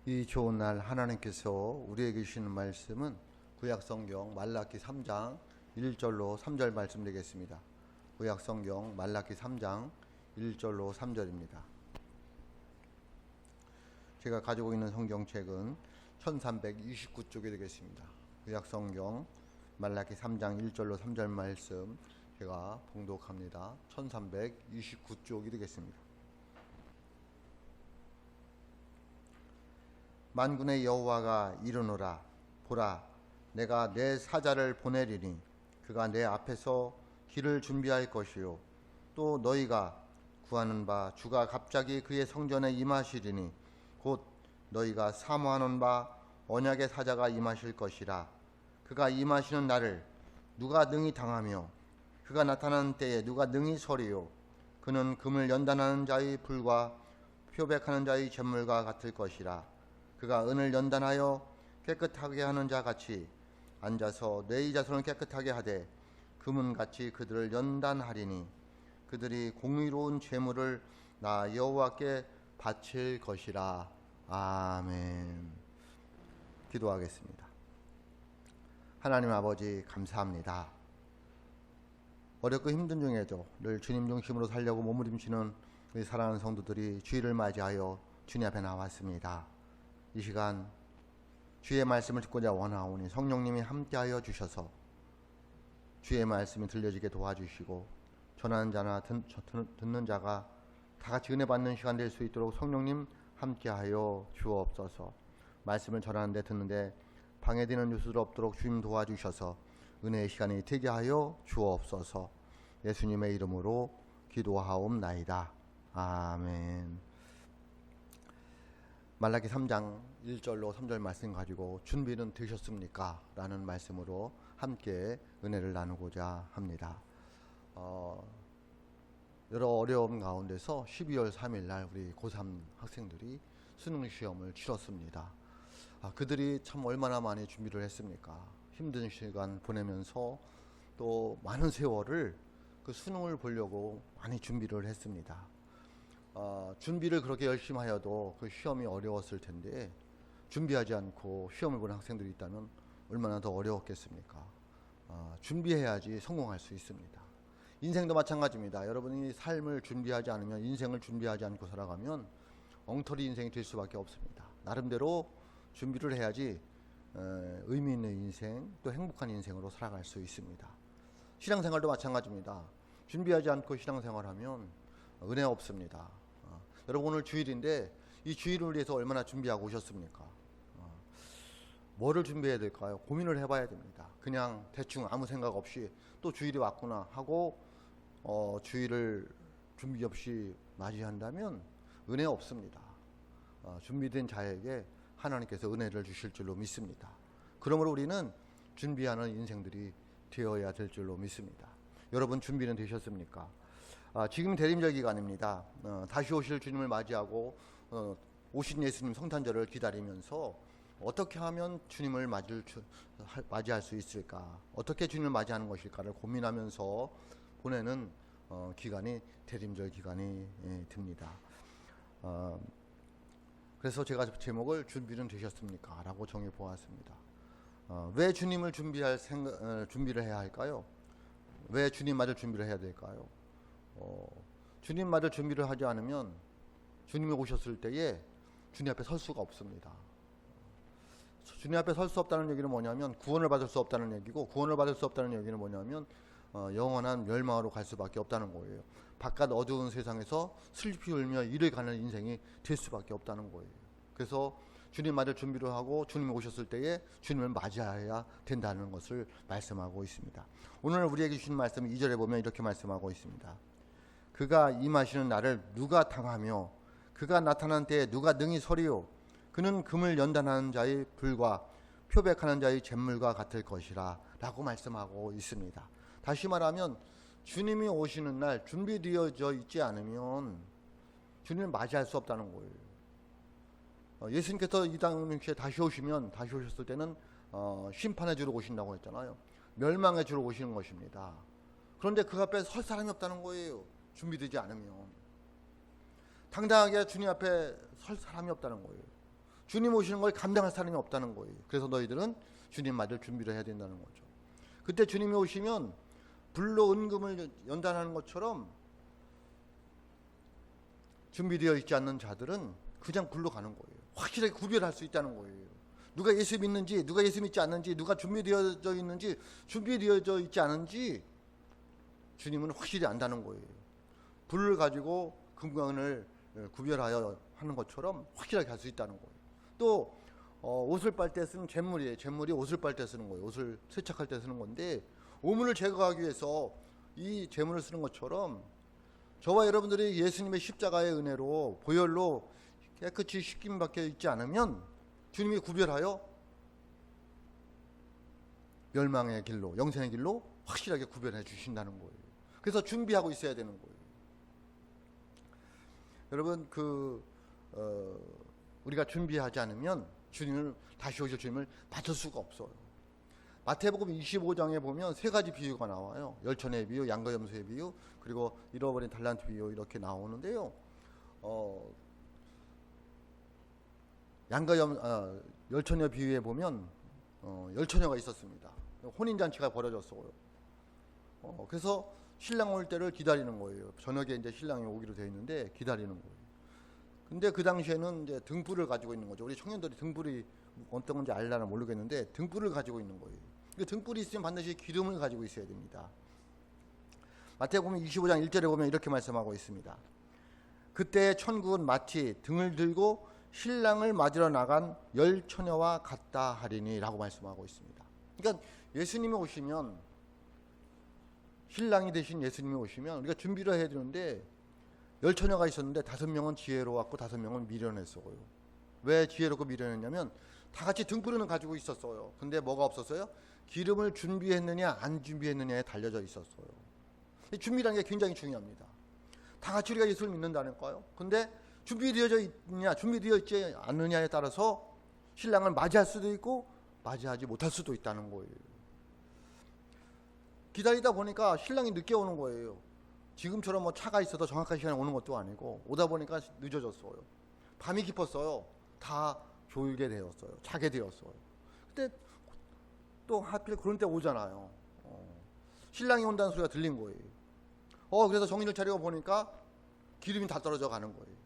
이 좋은 날 하나님께서 우리에게 주시는 말씀은 구약성경 말라기 3장 1절로 3절 말씀 되겠습니다. 구약성경 말라기 3장 1절로 3절입니다. 제가 가지고 있는 성경책은 1329쪽이 되겠습니다. 구약성경 말라기 3장 1절로 3절 말씀 제가 봉독합니다. 1329쪽이 되겠습니다. 만군의 여호와가 이르노라. 보라, 내가 내 사자를 보내리니 그가 내 앞에서 길을 준비할 것이요 또 너희가 구하는 바 주가 갑자기 그의 성전에 임하시리니 곧 너희가 사모하는 바 언약의 사자가 임하실 것이라. 그가 임하시는 날을 누가 능히 당하며 그가 나타나는 때에 누가 능히 서리요. 그는 금을 연단하는 자의 불과 표백하는 자의 잿물과 같을 것이라. 그가 은을 연단하여 깨끗하게 하는 자 같이 앉아서 내 자손을 깨끗하게 하되 금은같이 그들을 연단하리니 그들이 공의로운 제물을 나 여호와께 바칠 것이라. 아멘. 기도하겠습니다. 하나님 아버지, 감사합니다. 어렵고 힘든 중에도 늘 주님 중심으로 살려고 몸부림치는 우리 사랑하는 성도들이 주일을 맞이하여 주님 앞에 나왔습니다. 이 시간 주의 말씀을 듣고자 원하오니 성령님이 함께하여 주셔서 주의 말씀이 들려지게 도와주시고 전하는 자나 듣는 자가 다 같이 은혜 받는 시간 될 수 있도록 성령님 함께하여 주옵소서. 말씀을 전하는데 듣는데 방해되는 뉴스들 없도록 주님 도와주셔서 은혜의 시간이 되게 하여 주옵소서. 예수님의 이름으로 기도하옵나이다. 아멘. 말라기 3장 1절로 3절 말씀 가지고 준비는 되셨습니까? 라는 말씀으로 함께 은혜를 나누고자 합니다. 여러 어려움 가운데서 12월 3일 날 우리 고3 학생들이 수능 시험을 치렀습니다. 그들이 참 얼마나 많이 준비를 했습니까? 힘든 시간 보내면서 또 많은 세월을 그 수능을 보려고 많이 준비를 했습니다. 준비를 그렇게 열심히 하여도 그 시험이 어려웠을 텐데 준비하지 않고 시험을 보는 학생들이 있다면 얼마나 더 어려웠겠습니까? 준비해야지 성공할 수 있습니다. 인생도 마찬가지입니다. 여러분이 삶을 준비하지 않으면, 인생을 준비하지 않고 살아가면 엉터리 인생이 될 수밖에 없습니다. 나름대로 준비를 해야지 의미 있는 인생, 또 행복한 인생으로 살아갈 수 있습니다. 신앙생활도 마찬가지입니다. 준비하지 않고 신앙생활하면 은혜 없습니다. 여러분, 오늘 주일인데 이 주일을 위해서 얼마나 준비하고 오셨습니까? 뭐를 준비해야 될까요? 고민을 해봐야 됩니다. 그냥 대충 아무 생각 없이 또 주일이 왔구나 하고 주일을 준비 없이 맞이한다면 은혜 없습니다. 준비된 자에게 하나님께서 은혜를 주실 줄로 믿습니다. 그러므로 우리는 준비하는 인생들이 되어야 될 줄로 믿습니다. 여러분, 준비는 되셨습니까? 지금 대림절 기간입니다. 다시 오실 주님을 맞이하고 오신 예수님 성탄절을 기다리면서 어떻게 하면 주님을 맞이할 수 있을까, 어떻게 주님을 맞이하는 것일까를 고민하면서 보내는 기간이 대림절 기간이 됩니다. 그래서 제가 제목을 준비는 되셨습니까? 라고 정해 보았습니다. 왜 주님을 준비를 해야 할까요? 왜 주님 맞을 준비를 해야 될까요? 주님 맞을 준비를 하지 않으면 주님이 오셨을 때에 주님 앞에 설 수가 없습니다. 주님 앞에 설 수 없다는 얘기는 뭐냐면 구원을 받을 수 없다는 얘기고, 구원을 받을 수 없다는 얘기는 뭐냐면 영원한 멸망으로 갈 수밖에 없다는 거예요. 바깥 어두운 세상에서 슬피 울며 이를 가는 인생이 될 수밖에 없다는 거예요. 그래서 주님 맞을 준비를 하고 주님이 오셨을 때에 주님을 맞이해야 된다는 것을 말씀하고 있습니다. 오늘 우리에게 주신 말씀 2절에 보면 이렇게 말씀하고 있습니다. 그가 임하시는 날을 누가 당하며 그가 나타난 때에 누가 능히 서리요. 그는 금을 연단하는 자의 불과 표백하는 자의 잿물과 같을 것이라 라고 말씀하고 있습니다. 다시 말하면 주님이 오시는 날 준비되어져 있지 않으면 주님을 맞이할 수 없다는 거예요. 예수님께서 이 땅에 다시 오셨을 때는 심판해 주러 오신다고 했잖아요. 멸망해 주러 오시는 것입니다. 그런데 그 앞에 설 사람이 없다는 거예요. 준비되지 않으면 당당하게 주님 앞에 설 사람이 없다는 거예요. 주님 오시는 걸 감당할 사람이 없다는 거예요. 그래서 너희들은 주님 맞을 준비를 해야 된다는 거죠. 그때 주님이 오시면 불로 은금을 연단하는 것처럼 준비되어 있지 않는 자들은 그냥 불로 가는 거예요. 확실하게 구별할 수 있다는 거예요. 누가 예수 믿는지, 누가 예수 믿지 않는지, 누가 준비되어져 있는지, 준비되어져 있지 않은지 주님은 확실히 안다는 거예요. 불을 가지고 금관을 구별하여 하는 것처럼 확실하게 할 수 있다는 거예요. 또 옷을 빨 때 쓰는 잿물이에요. 잿물이 옷을 빨 때 쓰는 거예요. 옷을 세척할 때 쓰는 건데 오물을 제거하기 위해서 이 잿물을 쓰는 것처럼 저와 여러분들이 예수님의 십자가의 은혜로 보혈로 깨끗이 씻김 받게 있지 않으면 주님이 구별하여 멸망의 길로, 영생의 길로 확실하게 구별해 주신다는 거예요. 그래서 준비하고 있어야 되는 거예요. 여러분 우리가 준비하지 않으면 주님을 다시 오실 주님을 받을 수가 없어요. 마태복음 25장에 보면 세 가지 비유가 나와요. 열처녀의 비유, 양과 염소의 비유, 그리고 잃어버린 달란트 비유 이렇게 나오는데요. 열처녀 비유에 보면 열처녀가 있었습니다. 혼인잔치가 벌어졌어요. 그래서 신랑 올 때를 기다리는 거예요. 저녁에 이제 신랑이 오기로 되어 있는데 기다리는 거예요. 근데 그 당시에는 이제 등불을 가지고 있는 거죠. 우리 청년들이 등불이 어떤 건지 알려나 모르겠는데 등불을 가지고 있는 거예요. 그 등불이 있으면 반드시 기름을 가지고 있어야 됩니다. 마태복음 25장 1절에 보면 이렇게 말씀하고 있습니다. 그때 천국은 마치 등을 들고 신랑을 맞으러 나간 열 처녀와 같다 하리니 라고 말씀하고 있습니다. 그러니까 예수님이 오시면, 신랑이 되신 예수님이 오시면 우리가 준비를 해야 되는데 열 처녀가 있었는데 5명은 지혜로웠고 5명은 미련했어요. 왜 지혜롭고 미련했냐면 다 같이 등불을 가지고 있었어요. 근데 뭐가 없었어요? 기름을 준비했느냐 안 준비했느냐에 달려져 있었어요. 준비라는 게 굉장히 중요합니다. 다 같이 우리가 예수를 믿는다는 거예요. 근데 준비되어져 있느냐 준비되어 있지 않느냐에 따라서 신랑을 맞이할 수도 있고 맞이하지 못할 수도 있다는 거예요. 기다리다 보니까 신랑이 늦게 오는 거예요. 지금처럼 뭐 차가 있어도 정확한 시간에 오는 것도 아니고 오다 보니까 늦어졌어요. 밤이 깊었어요. 다 졸게 되었어요. 자게 되었어요. 근데 또 하필 그런 때 오잖아요. 신랑이 온다는 소리가 들린 거예요. 그래서 정신을 차리고 보니까 기름이 다 떨어져 가는 거예요.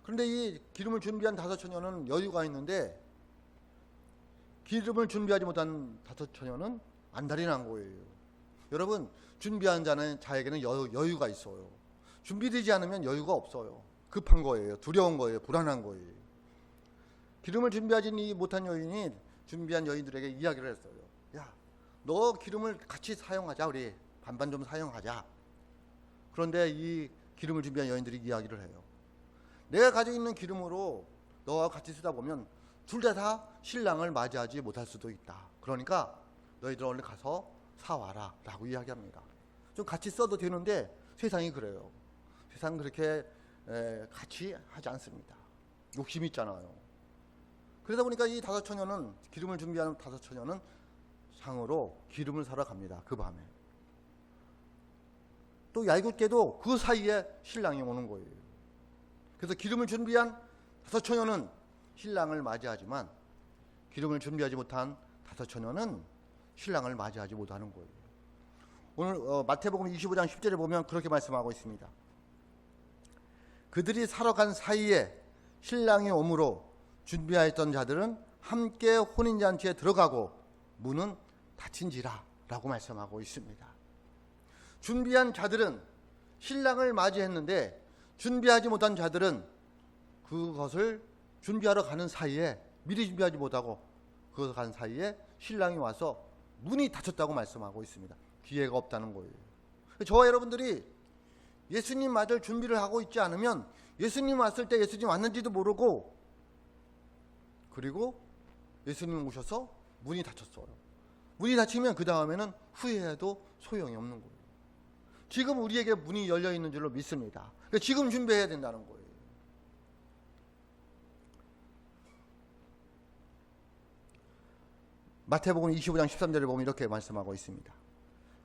그런데 이 기름을 준비한 5처녀는 여유가 있는데 기름을 준비하지 못한 5처녀는 안달이 난 거예요. 여러분, 준비한 자에게는 여유가 있어요. 준비되지 않으면 여유가 없어요. 급한 거예요. 두려운 거예요. 불안한 거예요. 기름을 준비하지 못한 여인이 준비한 여인들에게 이야기를 했어요. 야, 너 기름을 같이 사용하자. 우리 반반 좀 사용하자. 그런데 이 기름을 준비한 여인들이 이야기를 해요. 내가 가지고 있는 기름으로 너와 같이 쓰다 보면 둘 다 신랑을 맞이하지 못할 수도 있다. 그러니까 너희들 얼른 가서 사와라 라고 이야기합니다. 좀 같이 써도 되는데 세상이 그래요. 세상은 그렇게 같이 하지 않습니다. 욕심이 있잖아요. 그러다 보니까 이 5처녀는, 기름을 준비하는 5처녀는 상으로 기름을 사러 갑니다. 그 밤에. 또 얄궂게도 그 사이에 신랑이 오는 거예요. 그래서 기름을 준비한 5처녀는 신랑을 맞이하지만 기름을 준비하지 못한 5처녀는 신랑을 맞이하지 못하는 거예요. 오늘 마태복음 25장 10절에 보면 그렇게 말씀하고 있습니다. 그들이 사러 간 사이에 신랑이 오므로 준비하였던 자들은 함께 혼인잔치에 들어가고 문은 닫힌지라 라고 말씀하고 있습니다. 준비한 자들은 신랑을 맞이했는데 준비하지 못한 자들은 그것을 준비하러 가는 사이에, 미리 준비하지 못하고 그것을 간 사이에 신랑이 와서 문이 닫혔다고 말씀하고 있습니다. 기회가 없다는 거예요. 저와 여러분들이 예수님 맞을 준비를 하고 있지 않으면 예수님 왔을 때 예수님 왔는지도 모르고, 그리고 예수님 오셔서 문이 닫혔어요. 문이 닫히면 그 다음에는 후회해도 소용이 없는 거예요. 지금 우리에게 문이 열려 있는 줄로 믿습니다. 그러니까 지금 준비해야 된다는 거예요. 마태복음 25장 13절에 보면 이렇게 말씀하고 있습니다.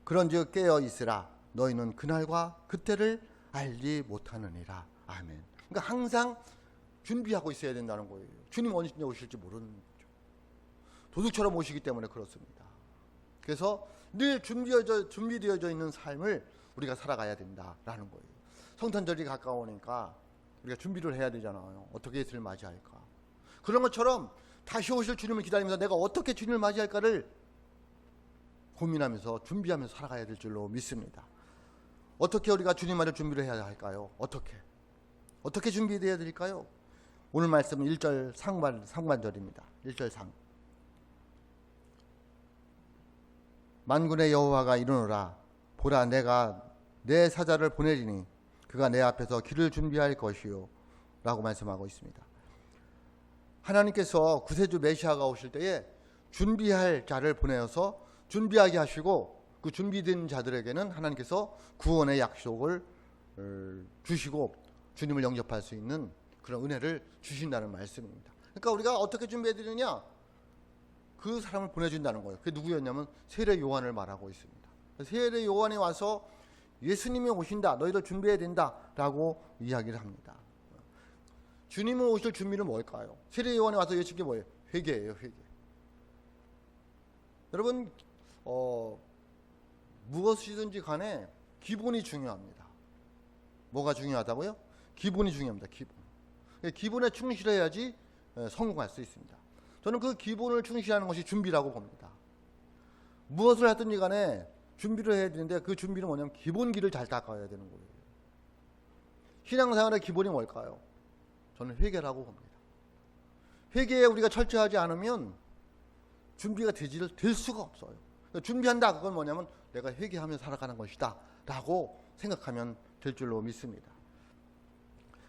그런즉 깨어 있으라. 너희는 그날과 그때를 알지 못하느니라. 아멘. 그러니까 항상 준비하고 있어야 된다는 거예요. 주님 언제 오실지 모르는 거죠. 도둑처럼 오시기 때문에 그렇습니다. 그래서 늘 준비되어져 있는 삶을 우리가 살아가야 된다라는 거예요. 성탄절이 가까우니까 우리가 준비를 해야 되잖아요. 어떻게 예수를 맞이할까. 그런 것처럼 다시 오실 주님을 기다리면서 내가 어떻게 주님을 맞이할까를 고민하면서 준비하면서 살아가야 될 줄로 믿습니다. 어떻게 우리가 주님 맞을 준비를 해야 할까요? 어떻게 준비되어야 될까요? 오늘 말씀은 1절 상반절입니다. 1절 상. 만군의 여호와가 이르노라. 보라, 내가 내 사자를 보내리니 그가 내 앞에서 길을 준비할 것이요 라고 말씀하고 있습니다. 하나님께서 구세주 메시아가 오실 때에 준비할 자를 보내어서 준비하게 하시고 그 준비된 자들에게는 하나님께서 구원의 약속을 주시고 주님을 영접할 수 있는 그런 은혜를 주신다는 말씀입니다. 그러니까 우리가 어떻게 준비해야 되느냐? 그 사람을 보내준다는 거예요. 그게 누구였냐면 세례 요한을 말하고 있습니다. 세례 요한이 와서 예수님이 오신다, 너희들 준비해야 된다 라고 이야기를 합니다. 주님은 오실 준비는 뭘까요? 세례 요한이 와서 외친 게 뭐예요? 회개예요. 회개. 여러분 무엇이든지 간에 기본이 중요합니다. 뭐가 중요하다고요? 기본이 중요합니다. 기본에 충실해야지 성공할 수 있습니다. 저는 그 기본을 충실하는 것이 준비라고 봅니다. 무엇을 하든지 간에 준비를 해야 되는데 그 준비는 뭐냐면 기본기를 잘 닦아야 되는 거예요. 신앙생활의 기본이 뭘까요? 저는 회개라고 봅니다. 회개에 우리가 철저하지 않으면 준비가 될 수가 없어요. 그러니까 준비한다, 그건 뭐냐면 내가 회개하며 살아가는 것이다 라고 생각하면 될 줄로 믿습니다.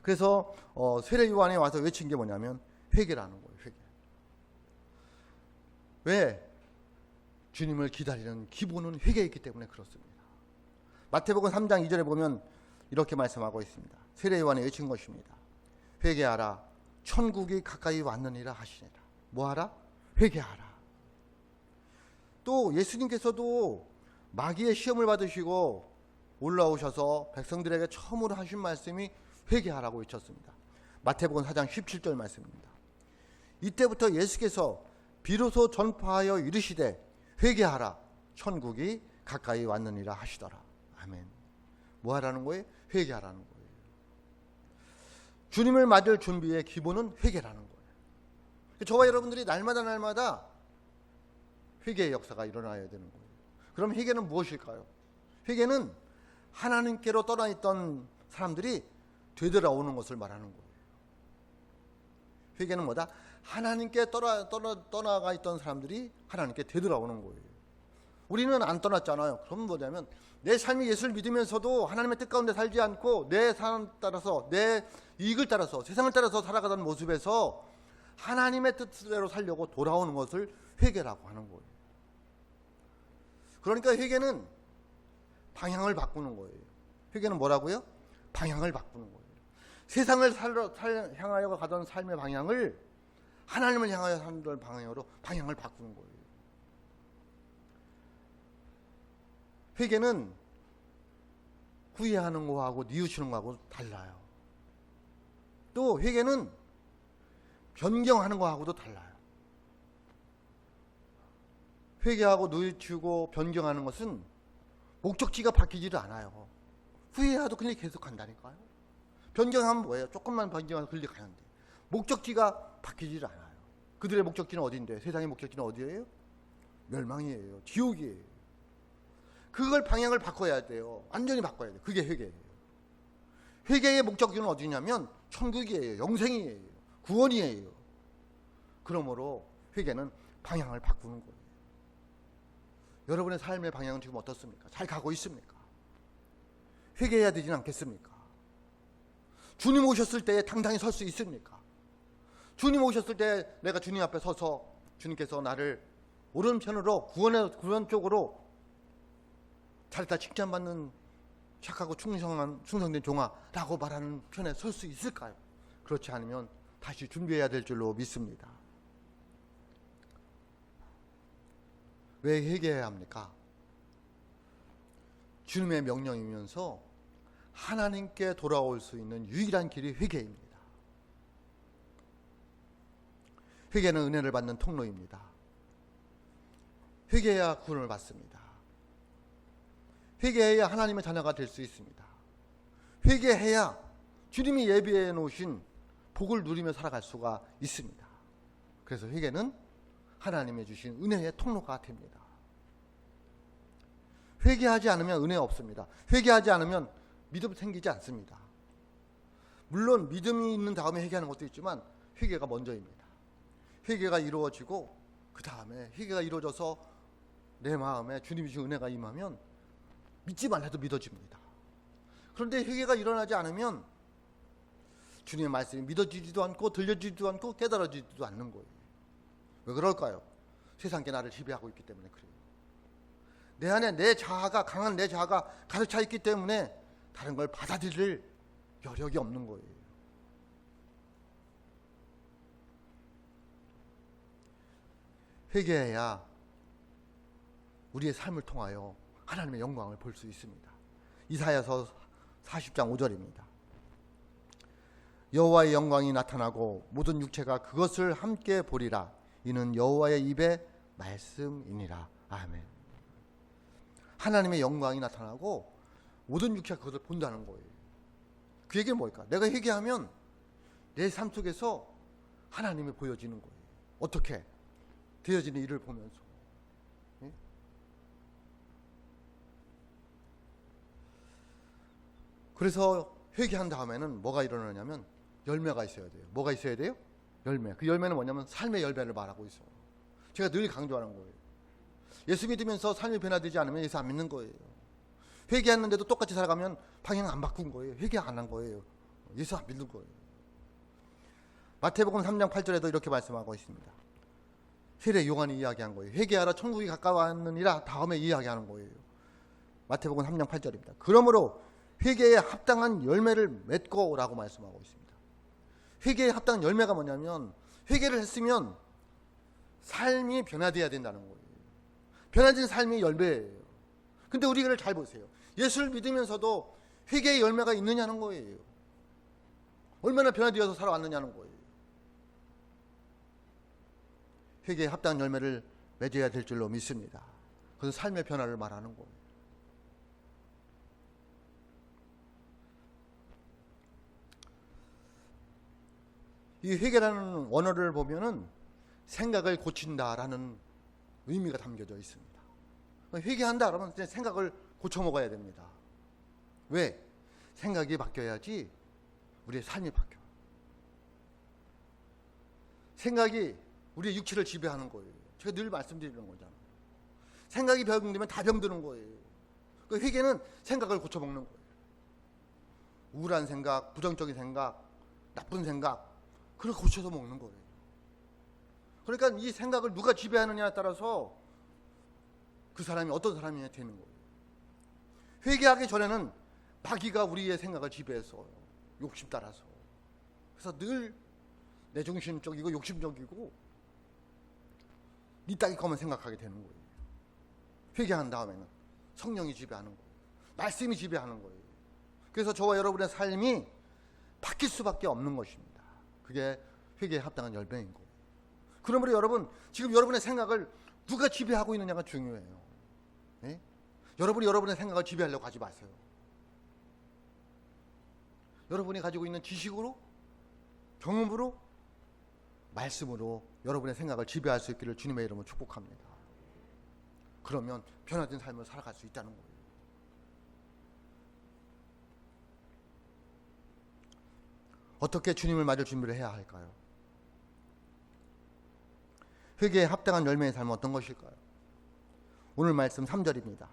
그래서 세례 요한이 와서 외친 게 뭐냐면 회개라는 거예요. 회개. 왜? 주님을 기다리는 기본은 회개이기 때문에 그렇습니다. 마태복음 3장 2절에 보면 이렇게 말씀하고 있습니다. 세례 요한이 외친 것입니다. 회개하라, 천국이 가까이 왔느니라 하시니라. 뭐하라? 회개하라. 또 예수님께서도 마귀의 시험을 받으시고 올라오셔서 백성들에게 처음으로 하신 말씀이 회개하라고 외쳤습니다. 마태복음 4장 17절 말씀입니다. 이때부터 예수께서 비로소 전파하여 이르시되 회개하라, 천국이 가까이 왔느니라 하시더라. 아멘. 뭐 하라는 거예요? 회개하라는 거예요. 주님을 맞을 준비의 기본은 회개라는 거예요. 저와 여러분들이 날마다 회개의 역사가 일어나야 되는 거예요. 그럼 회개는 무엇일까요? 회개는 하나님께로 떠나 있던 사람들이 되돌아오는 것을 말하는 거예요. 회개는 뭐다? 하나님께 떠나가 있던 사람들이 하나님께 되돌아오는 거예요. 우리는 안 떠났잖아요. 그럼 뭐냐면 내 삶이 예수를 믿으면서도 하나님의 뜻 가운데 살지 않고 내 삶 따라서, 내 이익을 따라서, 세상을 따라서 살아가던 모습에서 하나님의 뜻대로 살려고 돌아오는 것을 회개라고 하는 거예요. 그러니까 회개는 방향을 바꾸는 거예요. 회개는 뭐라고요? 방향을 바꾸는 거예요. 세상을 향하여 가던 삶의 방향을 하나님을 향하여 사는 방향으로 방향을 바꾸는 거예요. 회개는 후회하는 거하고 뉘우치는 거하고 달라요. 또 회개는 변경하는 거하고도 달라요. 회개하고 뉘우치고 변경하는 것은 목적지가 바뀌지를 않아요. 후회하도 그냥 계속 간다니까요. 변경하면 뭐예요? 조금만 변경해서 그렇게 가는데 목적지가 바뀌지를 않아요. 그들의 목적지는 어디인데? 세상의 목적지는 어디예요? 멸망이에요. 지옥이에요. 그걸 방향을 바꿔야 돼요. 완전히 바꿔야 돼요. 그게 회개예요. 회개의 목적지는 어디냐면 천국이에요. 영생이에요. 구원이에요. 그러므로 회개는 방향을 바꾸는 거예요. 여러분의 삶의 방향은 지금 어떻습니까? 잘 가고 있습니까? 회개해야 되진 않겠습니까? 주님 오셨을 때 당당히 설 수 있습니까? 주님 오셨을 때 내가 주님 앞에 서서 주님께서 나를 오른편으로 구원 쪽으로 잘했다 칭찬받는 착하고 충성된 종아라고 말하는 편에 설 수 있을까요? 그렇지 않으면 다시 준비해야 될 줄로 믿습니다. 왜 회개해야 합니까? 주님의 명령이면서 하나님께 돌아올 수 있는 유일한 길이 회개입니다. 회개는 은혜를 받는 통로입니다. 회개해야 구원을 받습니다. 회개해야 하나님의 자녀가 될 수 있습니다. 회개해야 주님이 예비해 놓으신 복을 누리며 살아갈 수가 있습니다. 그래서 회개는 하나님이 주신 은혜의 통로가 됩니다. 회개하지 않으면 은혜 없습니다. 회개하지 않으면 믿음 생기지 않습니다. 물론 믿음이 있는 다음에 회개하는 것도 있지만 회개가 먼저입니다. 회개가 이루어지고 그 다음에 회개가 이루어져서 내 마음에 주님이 주신 은혜가 임하면 믿지 말라도 믿어집니다. 그런데 회개가 일어나지 않으면 주님의 말씀이 믿어지지도 않고 들려지지도 않고 깨달아지지도 않는 거예요. 왜 그럴까요? 세상께 나를 지배하고 있기 때문에 그래요. 내 안에 내 자아가, 강한 내 자아가 가득 차 있기 때문에 다른 걸 받아들일 여력이 없는 거예요. 회개해야 우리의 삶을 통하여 하나님의 영광을 볼 수 있습니다. 이사야서 40장 5절입니다. 여호와의 영광이 나타나고 모든 육체가 그것을 함께 보리라. 이는 여호와의 입의 말씀이니라. 아멘. 하나님의 영광이 나타나고 모든 육체가 그것을 본다는 거예요. 그 얘기는 뭘까? 내가 회개하면 내 삶 속에서 하나님이 보여지는 거예요. 어떻게? 되어지는 일을 보면서. 예? 그래서 회개한 다음에는 뭐가 일어나냐면 열매가 있어야 돼요. 뭐가 있어야 돼요? 열매. 그 열매는 뭐냐면 삶의 열매를 말하고 있어요. 제가 늘 강조하는 거예요. 예수 믿으면서 삶이 변화되지 않으면 예수 안 믿는 거예요. 회개했는데도 똑같이 살아가면 방향 안 바꾼 거예요. 회개 안 한 거예요. 예수 안 믿는 거예요. 마태복음 3장 8절에도 이렇게 말씀하고 있습니다. 세례 요한이 이야기한 거예요. 회개하라 천국이 가까웠느니라 다음에 이야기하는 거예요. 마태복음 3장 8절입니다. 그러므로 회개에 합당한 열매를 맺고 라고 말씀하고 있습니다. 회개에 합당한 열매가 뭐냐면 회개를 했으면 삶이 변화되어야 된다는 거예요. 변화된 삶이 열매예요. 근데 우리를 잘 보세요. 예수를 믿으면서도 회개의 열매가 있느냐는 거예요. 얼마나 변화되어서 살아왔느냐는 거예요. 회개에 합당한 열매를 맺어야 될 줄로 믿습니다. 그것은 삶의 변화를 말하는 거예요. 이 회개라는 원어를 보면은 생각을 고친다라는 의미가 담겨져 있습니다. 회개한다 그러면 생각을 고쳐 먹어야 됩니다. 왜? 생각이 바뀌어야지 우리의 삶이 바뀌어요. 생각이 우리의 육체를 지배하는 거예요. 제가 늘 말씀드리는 거잖아요. 생각이 병들면 다 병드는 거예요. 그 회개는 생각을 고쳐 먹는 거예요. 우울한 생각, 부정적인 생각, 나쁜 생각, 그걸 고쳐서 먹는 거예요. 그러니까 이 생각을 누가 지배하느냐에 따라서 그 사람이 어떤 사람이 되는 거예요. 회개하기 전에는 마귀가 우리의 생각을 지배해서 욕심 따라서, 그래서 늘 내중심적이고 욕심적이고 니 딱이 거만 생각하게 되는 거예요. 회개한 다음에는 성령이 지배하는 거예요. 말씀이 지배하는 거예요. 그래서 저와 여러분의 삶이 바뀔 수밖에 없는 것입니다. 그게 회개에 합당한 열매인 거예요. 그러므로 여러분, 지금 여러분의 생각을 누가 지배하고 있느냐가 중요해요. 예? 여러분이 여러분의 생각을 지배하려고 하지 마세요. 여러분이 가지고 있는 지식으로, 경험으로, 말씀으로 여러분의 생각을 지배할 수 있기를 주님의 이름으로 축복합니다. 그러면 변화된 삶을 살아갈 수 있다는 거예요. 어떻게 주님을 맞을 준비를 해야 할까요? 회개에 합당한 열매의 삶은 어떤 것일까요? 오늘 말씀 3절입니다.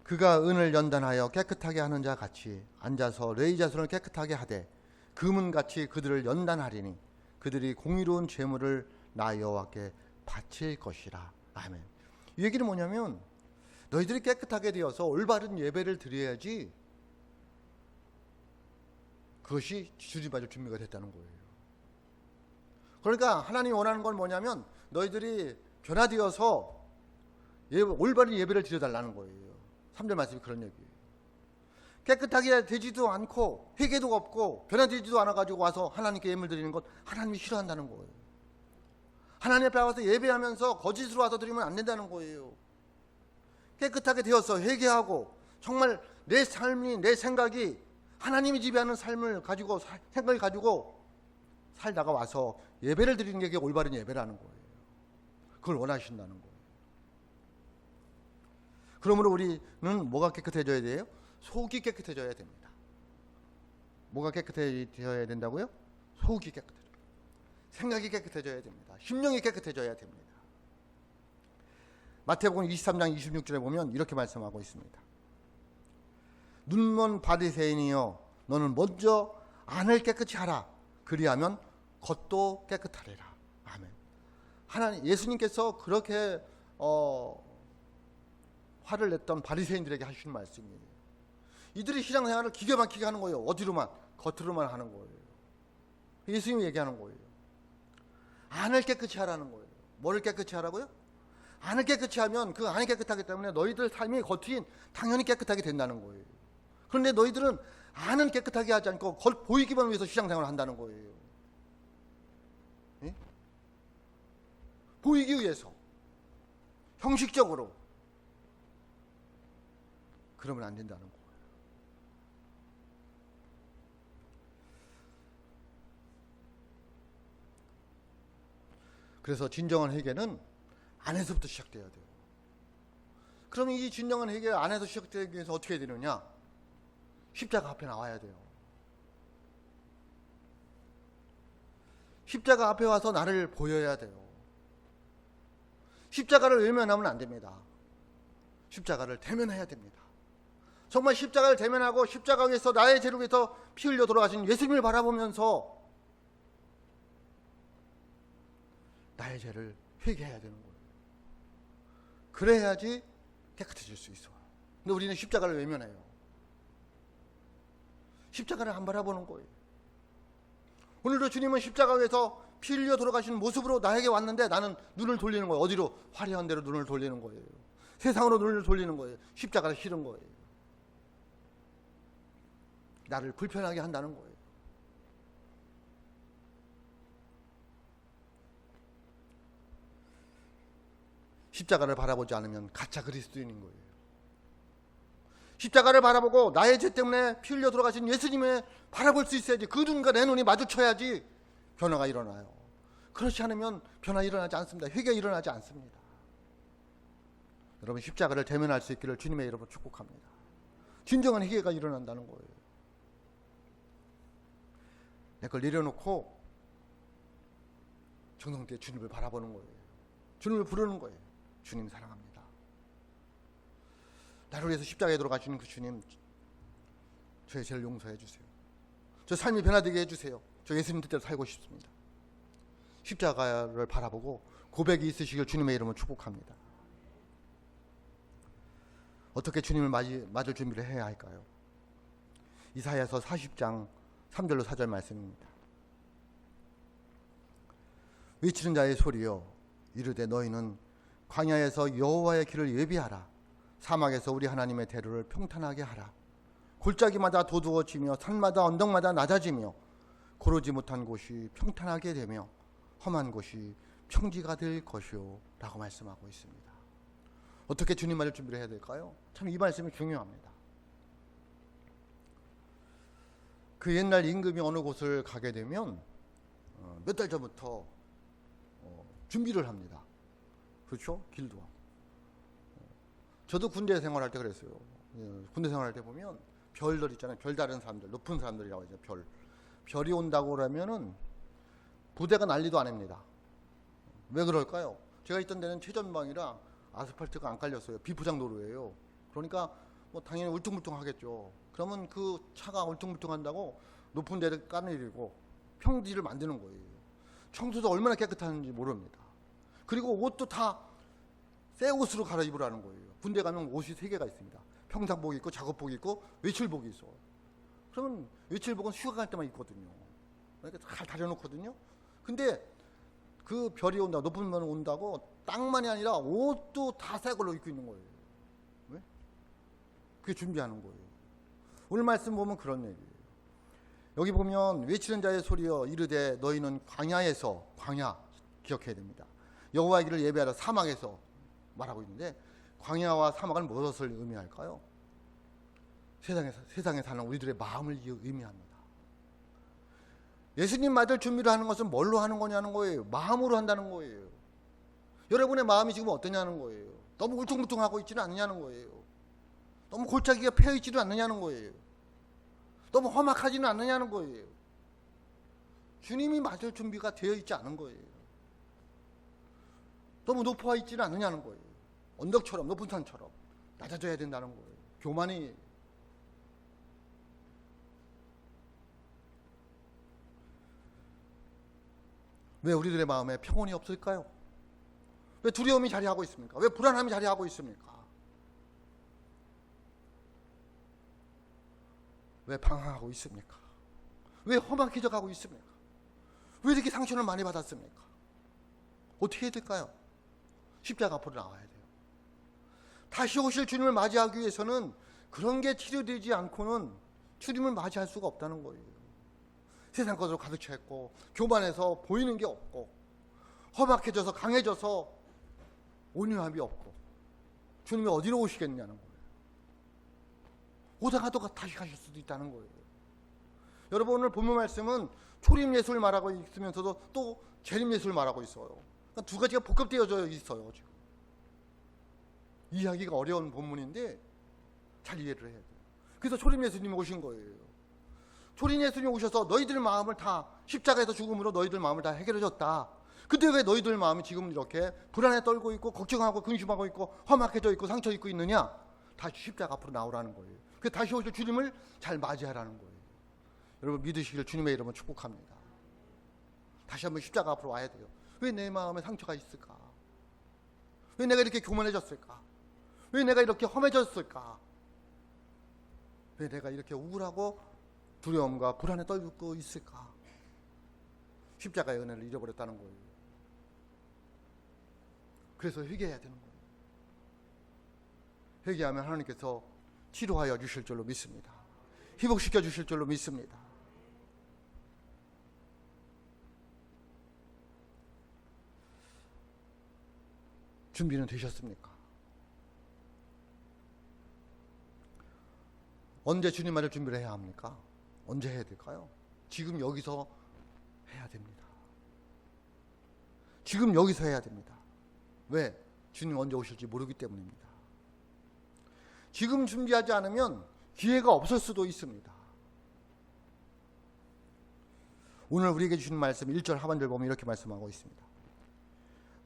그가 은을 연단하여 깨끗하게 하는 자 같이 앉아서 레위 자손을 깨끗하게 하되 금은같이 그들을 연단하리니 그들이 공의로운 제물을 나 여호와께 바칠 것이라. 아멘. 이 얘기는 뭐냐면 너희들이 깨끗하게 되어서 올바른 예배를 드려야지 그것이 주님 맞을 준비가 됐다는 거예요. 그러니까 하나님이 원하는 건 뭐냐면 너희들이 변화되어서 올바른 예배를 드려달라는 거예요. 3절 말씀이 그런 얘기예요. 깨끗하게 되지도 않고 회개도 없고 변화되지도 않아가지고 와서 하나님께 예물 드리는 것 하나님이 싫어한다는 거예요. 하나님 앞에 와서 예배하면서 거짓으로 와서 드리면 안 된다는 거예요. 깨끗하게 되어서 회개하고 정말 내 삶이 내 생각이 하나님이 지배하는 삶을 가지고 생각을 가지고 살다가 와서 예배를 드리는 게 올바른 예배라는 거예요. 그걸 원하신다는 거예요. 그러므로 우리는 뭐가 깨끗해져야 돼요? 속이 깨끗해져야 됩니다. 뭐가 깨끗해져야 된다고요? 속이 깨끗해져야 됩니다. 생각이 깨끗해져야 됩니다. 심령이 깨끗해져야 됩니다. 마태복음 23장 26절에 보면 이렇게 말씀하고 있습니다. 눈먼 바리새인이여 너는 먼저 안을 깨끗이 하라. 그리하면 겉도 깨끗하리라. 아멘. 하나님 예수님께서 그렇게 화를 냈던 바리새인들에게 하시는 말씀이에요. 이들이 신앙생활을 기가 막히게 하는 거예요. 어디로만? 겉으로만 하는 거예요. 예수님이 얘기하는 거예요. 안을 깨끗이 하라는 거예요. 뭐를 깨끗이 하라고요? 안을 깨끗이 하면 그 안이 깨끗하기 때문에 너희들 삶이 겉이 당연히 깨끗하게 된다는 거예요. 그런데 너희들은 안은 깨끗하게 하지 않고 겉 보이기만 위해서 신앙생활을 한다는 거예요. 예? 보이기 위해서 형식적으로 그러면 안 된다는 거예요. 그래서 진정한 회개는 안에서부터 시작돼야 돼요. 그러면 이 진정한 회개 안에서 시작되기 위해서 어떻게 해야 되느냐? 십자가 앞에 나와야 돼요. 십자가 앞에 와서 나를 보여야 돼요. 십자가를 외면하면 안 됩니다. 십자가를 대면해야 됩니다. 정말 십자가를 대면하고 십자가 위에서 나의 죄를 위해서 피 흘려 돌아가신 예수님을 바라보면서 나의 죄를 회개해야 되는 거예요. 그래야지 깨끗해질 수 있어요. 근데 우리는 십자가를 외면해요. 십자가를 안 바라보는 거예요. 오늘도 주님은 십자가 위에서 피 흘려 돌아가시는 모습으로 나에게 왔는데 나는 눈을 돌리는 거예요. 어디로? 화려한 데로 눈을 돌리는 거예요. 세상으로 눈을 돌리는 거예요. 십자가를 싫은 거예요. 나를 불편하게 한다는 거예요. 십자가를 바라보지 않으면 가짜 그리스도인인 거예요. 십자가를 바라보고 나의 죄 때문에 피 흘려 돌아가신 예수님을 바라볼 수 있어야지. 그 눈과 내 눈이 마주쳐야지 변화가 일어나요. 그렇지 않으면 변화 일어나지 않습니다. 회개가 일어나지 않습니다. 여러분 십자가를 대면할 수 있기를 주님의 이름으로 축복합니다. 진정한 회개가 일어난다는 거예요. 내 걸 내려놓고 정성때 주님을 바라보는 거예요. 주님을 부르는 거예요. 주님 사랑합니다. 나를 위해서 십자가에 돌아가시는 그 주님, 저의 죄를 용서해 주세요. 저 삶이 변화되게 해주세요. 저 예수님 뜻대로 살고 싶습니다. 십자가를 바라보고 고백이 있으시길 주님의 이름으로 축복합니다. 어떻게 주님을 맞을 준비를 해야 할까요? 이사야서 40장 3절로 4절 말씀입니다. 외치는 자의 소리여 이르되 너희는 광야에서 여호와의 길을 예비하라. 사막에서 우리 하나님의 대로를 평탄하게 하라. 골짜기마다 도두어지며 산마다 언덕마다 낮아지며 고르지 못한 곳이 평탄하게 되며 험한 곳이 평지가 될 것이요 라고 말씀하고 있습니다. 어떻게 주님 맞을 준비를 해야 될까요? 참 이 말씀이 중요합니다. 그 옛날 임금이 어느 곳을 가게 되면 몇 달 전부터 준비를 합니다. 그렇죠? 길도 하고. 저도 군대 생활할 때 그랬어요. 군대 생활할 때 보면 별들 있잖아요. 별다른 사람들, 높은 사람들이라고 하죠. 별이 온다고 그러면은 부대가 난리도 안 합니다. 왜 그럴까요? 제가 있던 데는 최전방이라 아스팔트가 안 깔렸어요. 비포장 도로예요. 그러니까 뭐 당연히 울퉁불퉁하겠죠. 그러면 그 차가 울퉁불퉁한다고 높은 데를 까내리고 평지를 만드는 거예요. 청소도 얼마나 깨끗한지 모릅니다. 그리고 옷도 다 새 옷으로 갈아입으라는 거예요. 군대 가면 옷이 3개가 있습니다. 평상복 있고 작업복 있고 외출복이 있어. 그러면 외출복은 휴가 갈 때만 입거든요. 그러니까 잘 다려놓거든요. 근데 그 별이 온다고, 높은 별이 온다고 땅만이 아니라 옷도 다 새 걸로 입고 있는 거예요. 왜? 그게 준비하는 거예요. 오늘 말씀 보면 그런 얘기예요. 여기 보면 외치는 자의 소리여 이르되 너희는 광야에서, 광야 기억해야 됩니다. 여호와의 길을 예배하러 사막에서 말하고 있는데, 광야와 사막은 무엇을 의미할까요? 세상에 사는 우리들의 마음을 의미합니다. 예수님 맞을 준비를 하는 것은 뭘로 하는 거냐는 거예요. 마음으로 한다는 거예요. 여러분의 마음이 지금 어떠냐는 거예요. 너무 울퉁불퉁하고 있지는 않느냐는 거예요. 너무 골짜기가 패여 있지는 않느냐는 거예요. 너무 험악하지는 않느냐는 거예요. 주님이 맞을 준비가 되어 있지 않은 거예요. 너무 높아 있지는 않느냐는 거예요. 언덕처럼, 높은 산처럼 낮아져야 된다는 거예요. 교만이. 왜 우리들의 마음에 평온이 없을까요? 왜 두려움이 자리하고 있습니까? 왜 불안함이 자리하고 있습니까? 왜 방황하고 있습니까? 왜 험악해져 가고 있습니까? 왜 이렇게 상처를 많이 받았습니까? 어떻게 해야 될까요? 십자가 앞으로 나와야 돼요. 다시 오실 주님을 맞이하기 위해서는 그런 게 치료되지 않고는 주님을 맞이할 수가 없다는 거예요. 세상 것으로 가득 차 있고, 교만해서 보이는 게 없고, 험악해져서 강해져서 온유함이 없고, 주님이 어디로 오시겠냐는 거예요. 오다가 또 다시 가실 수도 있다는 거예요. 여러분, 오늘 본문 말씀은 초림 예수를 말하고 있으면서도 또 재림 예수를 말하고 있어요. 그러니까 두 가지가 복합되어져 있어요. 지금 이해하기가 어려운 본문인데 잘 이해를 해야 돼요. 그래서 초림 예수님이 오신 거예요. 초림 예수님이 오셔서 너희들 마음을 다, 십자가에서 죽음으로 너희들 마음을 다 해결해 줬다. 근데 왜 너희들 마음이 지금 이렇게 불안에 떨고 있고 걱정하고 근심하고 있고 험악해져 있고 상처 입고 있느냐? 다시 십자가 앞으로 나오라는 거예요. 그 다시 오실 주님을 잘 맞이하라는 거예요. 여러분, 믿으시길 주님의 이름으로 축복합니다. 다시 한번 십자가 앞으로 와야 돼요. 왜 내 마음에 상처가 있을까? 왜 내가 이렇게 교만해졌을까? 왜 내가 이렇게 험해졌을까? 왜 내가 이렇게 우울하고 두려움과 불안에 떨고 있을까? 십자가의 은혜를 잃어버렸다는 거예요. 그래서 회개해야 되는 거예요. 회개하면 하나님께서 치료하여 주실 줄로 믿습니다. 회복시켜 주실 줄로 믿습니다. 준비는 되셨습니까? 언제 주님 맞을 준비를 해야 합니까? 언제 해야 될까요? 지금 여기서 해야 됩니다. 지금 여기서 해야 됩니다. 왜? 주님 언제 오실지 모르기 때문입니다. 지금 준비하지 않으면 기회가 없을 수도 있습니다. 오늘 우리에게 주신 말씀 1절 하반절 보면 이렇게 말씀하고 있습니다.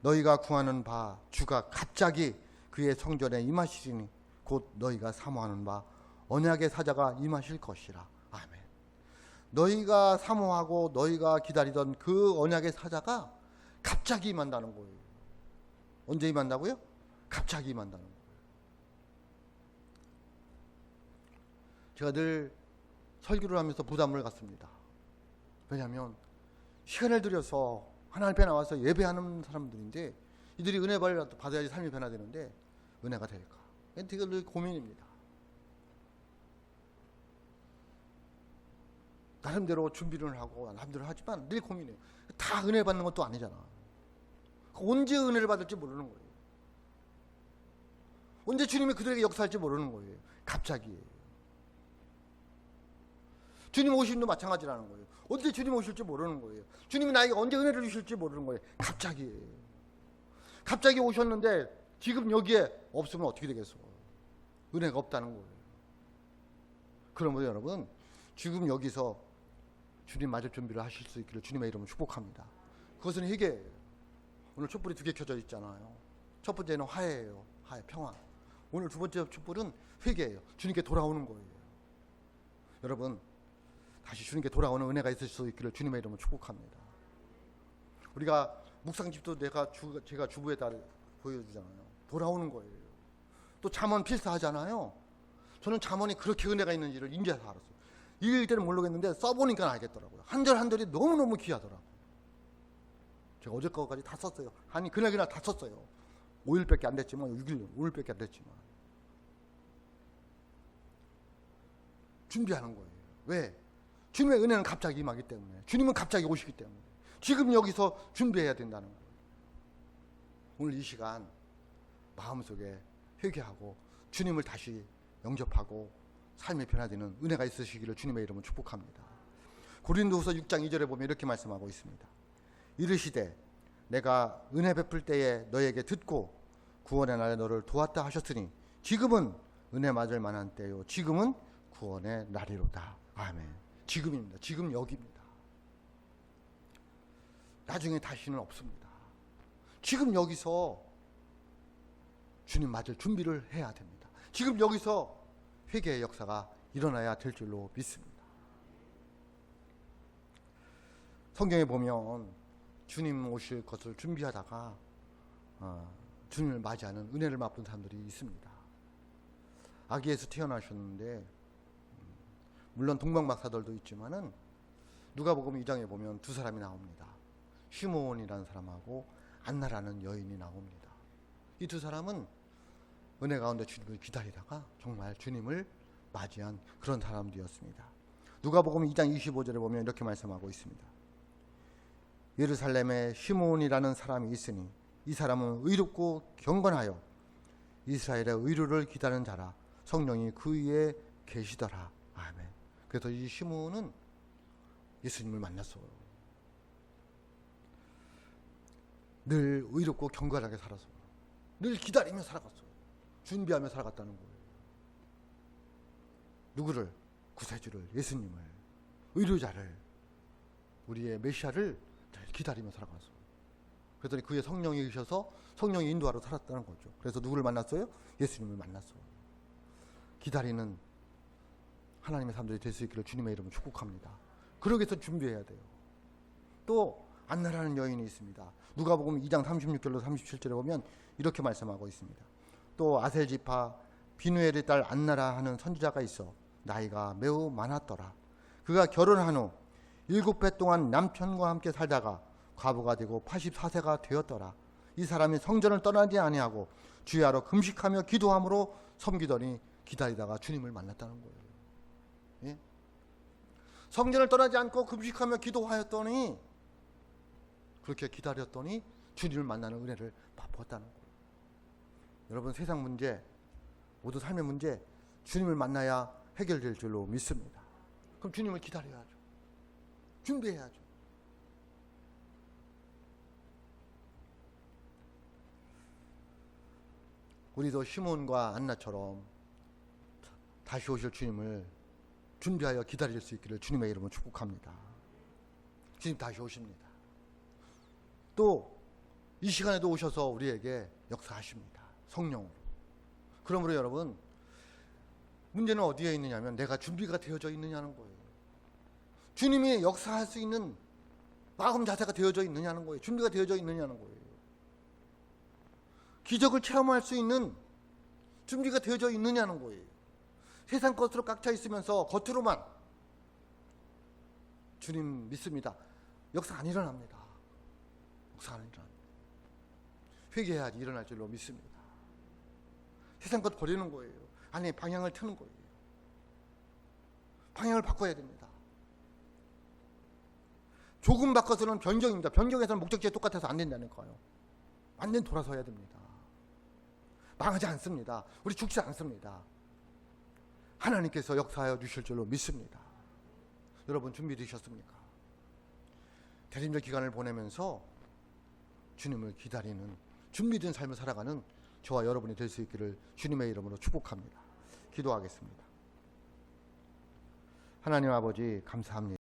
너희가 구하는 바 주가 갑자기 그의 성전에 임하시리니 곧 너희가 사모하는 바 언약의 사자가 임하실 것이라. 아멘. 너희가 사모하고 너희가 기다리던 그 언약의 사자가 갑자기 임한다는 거예요. 언제 임한다고요? 갑자기 임한다는 거예요. 제가 늘 설교를 하면서 부담을 갖습니다. 왜냐하면 시간을 들여서 하나님 앞에 나와서 예배하는 사람들인데 이들이 은혜 받아야지 삶이 변화되는데 은혜가 될까? 되게 늘 고민입니다. 나름대로 준비를 하고 나름대로 하지만 늘 고민해요. 다 은혜 받는 것도 아니잖아. 언제 은혜를 받을지 모르는 거예요. 언제 주님이 그들에게 역사할지 모르는 거예요. 갑자기예요. 주님 오심도 마찬가지라는 거예요. 언제 주님 오실지 모르는 거예요. 주님이 나에게 언제 은혜를 주실지 모르는 거예요. 갑자기예요. 갑자기 오셨는데 지금 여기에 없으면 어떻게 되겠어? 은혜가 없다는 거예요. 그러므로 여러분, 지금 여기서 주님 맞을 준비를 하실 수 있기를 주님의 이름으로 축복합니다. 그것은 회개예요. 오늘 촛불이 2개 켜져 있잖아요. 첫 번째는 화해예요. 화해, 평화. 오늘 두 번째 촛불은 회개예요. 주님께 돌아오는 거예요. 여러분, 다시 주님께 돌아오는 은혜가 있을 수 있기를 주님의 이름으로 축복합니다. 우리가 묵상집도 제가 주부에 따라 보여주잖아요. 돌아오는 거예요. 또 잠언 필사하잖아요. 저는 잠언이 그렇게 은혜가 있는지를 인지해서 알았어요. 읽을 때는 모르겠는데 써보니까 알겠더라고요. 한 절 한 절이 너무너무 귀하더라고요. 제가 어제 거까지 다 썼어요. 아니 그날 다 썼어요. 5일밖에 안 됐지만 6일, 5일밖에 안 됐지만 준비하는 거예요. 왜? 주님의 은혜는 갑자기 임하기 때문에, 주님은 갑자기 오시기 때문에 지금 여기서 준비해야 된다는 거예요. 오늘 이 시간 마음속에 회개하고 주님을 다시 영접하고 삶이 변화되는 은혜가 있으시기를 주님의 이름으로 축복합니다. 고린도후서 6장 2절에 보면 이렇게 말씀하고 있습니다. 이르시되 내가 은혜 베풀 때에 너에게 듣고 구원의 날에 너를 도왔다 하셨으니 지금은 은혜 맞을 만한 때요 지금은 구원의 날이로다. 아멘. 지금입니다. 지금 여기입니다. 나중에 다시는 없습니다. 지금 여기서 주님 맞을 준비를 해야 됩니다. 지금 여기서 회개의 역사가 일어나야 될 줄로 믿습니다. 성경에 보면 주님 오실 것을 준비하다가 주님을 맞이하는 은혜를 맛본 사람들이 있습니다. 아기에서 태어나셨는데 물론 동방박사들도 있지만은 누가복음 2장에 보면 두 사람이 나옵니다. 시므온이라는 사람하고 안나라는 여인이 나옵니다. 이 두 사람은 은혜 가운데 주님을 기다리다가 정말 주님을 맞이한 그런 사람들이었습니다. 누가복음 2장 25절에 보면 이렇게 말씀하고 있습니다. 예루살렘에 시므온이라는 사람이 있으니 이 사람은 의롭고 경건하여 이스라엘의 의로를 기다리는 자라 성령이 그 위에 계시더라. 아멘. 그래서 이 시므온은 예수님을 만났어요. 늘 의롭고 경건하게 살았어요. 늘 기다리며 살아갔어요. 준비하며 살아갔다는 거예요. 누구를? 구세주를, 예수님을, 의료자를, 우리의 메시아를 늘 기다리며 살아갔어요. 그랬더니 그의 성령이 계셔서 성령이 인도하러 살았다는 거죠. 그래서 누구를 만났어요? 예수님을 만났어요. 기다리는 하나님의 사람들이 될 수 있기를 주님의 이름으로 축복합니다. 그러기 위해서 준비해야 돼요. 또 안나라는 여인이 있습니다. 누가복음 2장 36절로 37절에 보면 이렇게 말씀하고 있습니다. 또 아셀 지파 비누엘의 딸 안나라 하는 선지자가 있어 나이가 매우 많았더라. 그가 결혼한 후 7배 동안 남편과 함께 살다가 과부가 되고 84세가 되었더라. 이 사람이 성전을 떠나지 아니하고 주야로 금식하며 기도함으로 섬기더니 기다리다가 주님을 만났다는 거예요. 예? 성전을 떠나지 않고 금식하며 기도하였더니 그렇게 기다렸더니 주님을 만나는 은혜를 맛보았다는 거예요. 여러분 세상 문제, 모두 삶의 문제 주님을 만나야 해결될 줄로 믿습니다. 그럼 주님을 기다려야죠. 준비해야죠. 우리도 시몬과 안나처럼 다시 오실 주님을 준비하여 기다릴 수 있기를 주님의 이름으로 축복합니다. 주님 다시 오십니다. 또 이 시간에도 오셔서 우리에게 역사하십니다. 성령으로. 그러므로 여러분 문제는 어디에 있느냐면 내가 준비가 되어져 있느냐는 거예요. 주님이 역사할 수 있는 마음 자세가 되어져 있느냐는 거예요. 준비가 되어져 있느냐는 거예요. 기적을 체험할 수 있는 준비가 되어져 있느냐는 거예요. 세상 것으로 꽉 차 있으면서 겉으로만 주님 믿습니다. 역사 안 일어납니다. 역사 안 일어납니다. 회개해야지 일어날 줄로 믿습니다. 세상 것 버리는 거예요. 아니 방향을 트는 거예요. 방향을 바꿔야 됩니다. 조금 바꿔서는 변경입니다. 변경해서는 목적지에 똑같아서 안 된다는 거예요. 완전 돌아서야 됩니다. 망하지 않습니다. 우리 죽지 않습니다. 하나님께서 역사하여 주실 줄로 믿습니다. 여러분 준비되셨습니까? 대림절 기간을 보내면서 주님을 기다리는 준비된 삶을 살아가는 저와 여러분이 될 수 있기를 주님의 이름으로 축복합니다. 기도하겠습니다. 하나님 아버지 감사합니다.